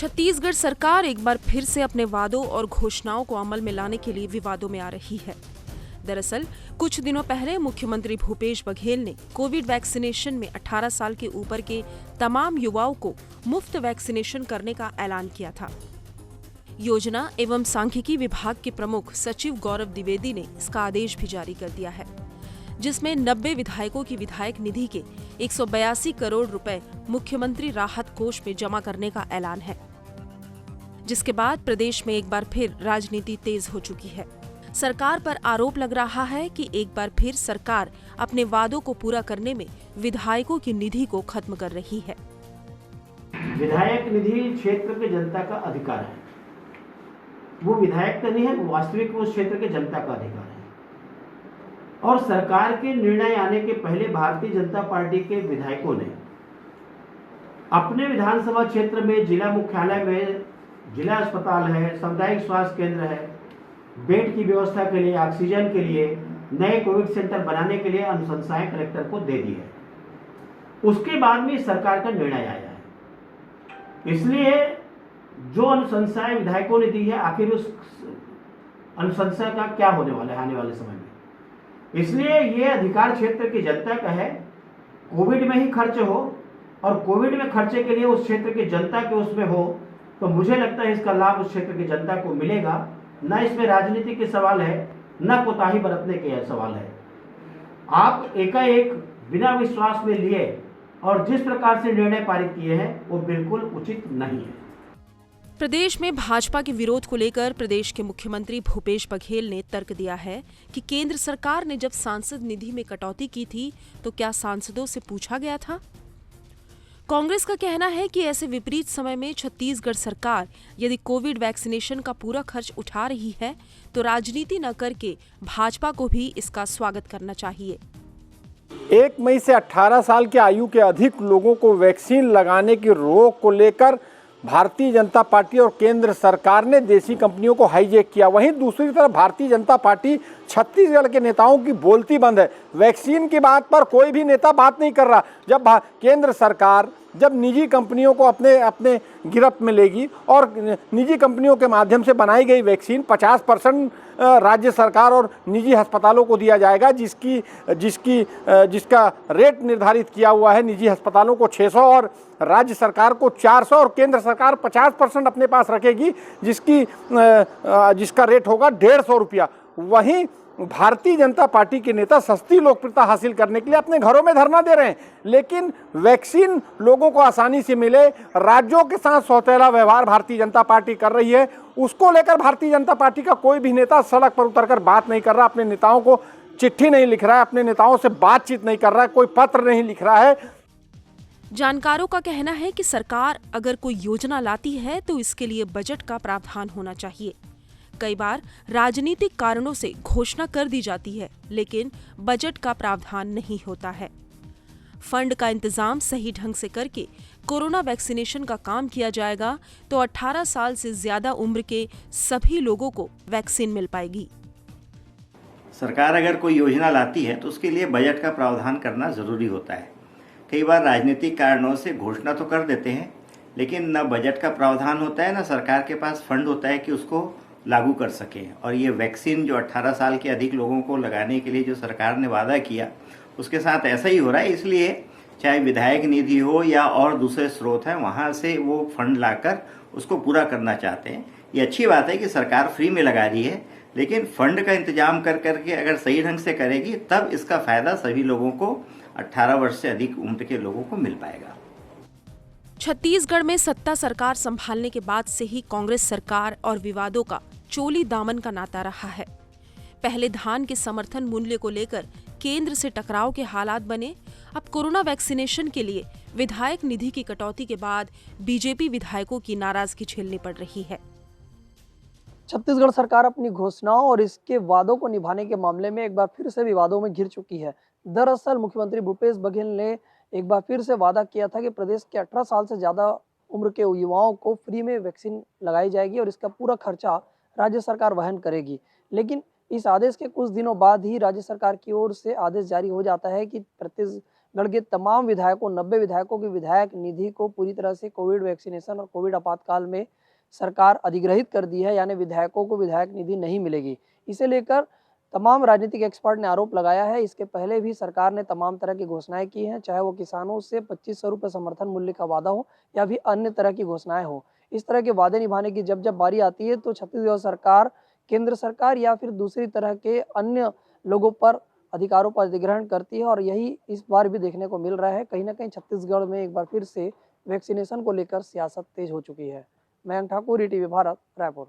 छत्तीसगढ़ सरकार एक बार फिर से अपने वादों और घोषणाओं को अमल में लाने के लिए विवादों में आ रही है। दरअसल कुछ दिनों पहले मुख्यमंत्री भूपेश बघेल ने कोविड वैक्सीनेशन में 18 साल के ऊपर के तमाम युवाओं को मुफ्त वैक्सीनेशन करने का ऐलान किया था। योजना एवं सांख्यिकी विभाग के प्रमुख सचिव गौरव द्विवेदी ने इसका आदेश भी जारी कर दिया है, जिसमें 90 विधायकों की विधायक निधि के 182 करोड़ रुपए मुख्यमंत्री राहत कोष में जमा करने का ऐलान है, जिसके बाद प्रदेश में एक बार फिर राजनीति तेज हो चुकी है। सरकार पर आरोप लग रहा है कि एक बार फिर सरकार अपने वादों को पूरा करने में विधायकों की निधि को खत्म कर रही है। विधायक निधि क्षेत्र के जनता का अधिकार है। वो विधायक का नहीं है, वास्तविक उस क्षेत्र के जनता का अधिकार है। और सरकार के निर्णय आने के पहले भारतीय जनता पार्टी के विधायकों ने अपने विधानसभा क्षेत्र में, जिला मुख्यालय में, जिला अस्पताल है, सामुदायिक स्वास्थ्य केंद्र है, बेड की व्यवस्था के लिए, ऑक्सीजन के लिए, नए कोविड सेंटर बनाने के लिए अनुशंसाएं कलेक्टर को दे दी है। उसके बाद में सरकार का निर्णय आया है। इसलिए जो अनुशंसाएं विधायकों ने दी है, आखिर उस अनुशंसा का क्या होने वाला है आने वाले समय में। इसलिए ये अधिकार क्षेत्र की जनता का है। कोविड में ही खर्च हो और कोविड में खर्चे के लिए उस क्षेत्र की जनता के उसमें हो, तो मुझे लगता है इसका लाभ उस क्षेत्र की जनता को मिलेगा। न इसमें राजनीति के सवाल है, न कोताही बरतने के सवाल है। आप एकाएक बिना विश्वास में लिए और जिस प्रकार से निर्णय पारित किए हैं वो बिल्कुल उचित नहीं है। प्रदेश में भाजपा के विरोध को लेकर प्रदेश के मुख्यमंत्री भूपेश बघेल ने तर्क दिया है कि केंद्र सरकार ने जब सांसद निधि में कटौती की थी तो क्या सांसदों से पूछा गया था। कांग्रेस का कहना है कि ऐसे विपरीत समय में छत्तीसगढ़ सरकार यदि कोविड वैक्सीनेशन का पूरा खर्च उठा रही है तो राजनीति न करके भाजपा को भी इसका स्वागत करना चाहिए। 1 मई से 18 साल की आयु के अधिक लोगों को वैक्सीन लगाने की रोक को लेकर भारतीय जनता पार्टी और केंद्र सरकार ने देसी कंपनियों को हाईजैक किया। वहीं दूसरी तरफ भारतीय जनता पार्टी छत्तीसगढ़ के नेताओं की बोलती बंद है। वैक्सीन की बात पर कोई भी नेता बात नहीं कर रहा। जब केंद्र सरकार जब निजी कंपनियों को अपने गिरफ्त में लेगी और निजी कंपनियों के माध्यम से बनाई गई वैक्सीन 50% राज्य सरकार और निजी अस्पतालों को दिया जाएगा, जिसका रेट निर्धारित किया हुआ है। निजी अस्पतालों को 600 और राज्य सरकार को 400 और केंद्र सरकार 50% अपने पास रखेगी, जिसका रेट होगा 150 रुपया। वहीं भारतीय जनता पार्टी के नेता सस्ती लोकप्रियता हासिल करने के लिए अपने घरों में धरना दे रहे हैं, लेकिन वैक्सीन लोगों को आसानी से मिले, राज्यों के साथ सौतेला व्यवहार भारतीय जनता पार्टी कर रही है। उसको लेकर भारतीय जनता पार्टी का कोई भी नेता सड़क पर उतरकर बात नहीं कर रहा, अपने नेताओं को चिट्ठी नहीं लिख रहा है, अपने नेताओं से बातचीत नहीं कर रहा है, कोई पत्र नहीं लिख रहा है। जानकारों का कहना है कि सरकार अगर कोई योजना लाती है तो इसके लिए बजट का प्रावधान होना चाहिए। कई बार राजनीतिक कारणों से घोषणा कर दी जाती है, लेकिन बजट का प्रावधान नहीं होता है। फंड का इंतजाम सही ढंग से करके कोरोना वैक्सीनेशन का काम किया जाएगा तो 18 साल से ज्यादा उम्र के सभी लोगों को वैक्सीन मिल पाएगी। सरकार अगर कोई योजना लाती है तो उसके लिए बजट का प्रावधान करना जरूरी होता है। कई बार राजनीतिक कारणों से घोषणा तो कर देते हैं, लेकिन न बजट का प्रावधान होता है, न सरकार के पास फंड होता है कि उसको लागू कर सके। और ये वैक्सीन जो 18 साल के अधिक लोगों को लगाने के लिए जो सरकार ने वादा किया, उसके साथ ऐसा ही हो रहा है। इसलिए चाहे विधायक निधि हो या और दूसरे स्रोत हैं, वहाँ से वो फंड लाकर उसको पूरा करना चाहते हैं। ये अच्छी बात है कि सरकार फ्री में लगा रही है, लेकिन फंड का इंतजाम कर करके अगर सही ढंग से करेगी तब इसका फायदा सभी लोगों को, 18 वर्ष से अधिक उम्र के लोगों को मिल पाएगा। छत्तीसगढ़ में सत्ता सरकार संभालने के बाद से ही कांग्रेस सरकार और विवादों का चोली दामन का नाता रहा है। पहले धान के समर्थन मूल्य को लेकर केंद्र से टकराव के हालात बने। अब कोरोना वैक्सीनेशन के लिए विधायक निधि की कटौती के बाद बीजेपी विधायकों की नाराजगी झेलनी पड़ रही है। छत्तीसगढ़ सरकार अपनी घोषणाओं और इसके वादों को निभाने के मामले में एक बार फिर से विवादों में घिर चुकी है। दरअसल मुख्यमंत्री भूपेश बघेल ने एक बार फिर से वादा किया था कि प्रदेश के 18 साल से ज्यादा उम्र के युवाओं को फ्री में वैक्सीन लगाई जाएगी और इसका पूरा खर्चा राज्य सरकार वहन करेगी। लेकिन इस आदेश के कुछ दिनों बाद ही राज्य सरकार की ओर से आदेश जारी हो जाता है कि गढ़ के तमाम विधायकों 90 विधायकों की विधायक निधि को पूरी तरह से कोविड वैक्सीनेशन और कोविड आपातकाल में सरकार अधिग्रहित कर दी है, यानी विधायकों को विधायक निधि नहीं मिलेगी। इसे लेकर तमाम राजनीतिक एक्सपर्ट ने आरोप लगाया है। इसके पहले भी सरकार ने तमाम तरह की घोषणाएं की हैं, चाहे वो किसानों से 2500 रुपये समर्थन मूल्य का वादा हो या भी अन्य तरह की घोषणाएं हो। इस तरह के वादे निभाने की जब बारी आती है तो छत्तीसगढ़ सरकार, केंद्र सरकार या फिर दूसरी तरह के अन्य लोगों पर अधिकारों पर अधिग्रहण करती है, और यही इस बार भी देखने को मिल रहा है। कहीं ना कहीं छत्तीसगढ़ में एक बार फिर से वैक्सीनेशन को लेकर सियासत तेज हो चुकी है। मयंक ठाकुर, ईटीवी भारत, रायपुर।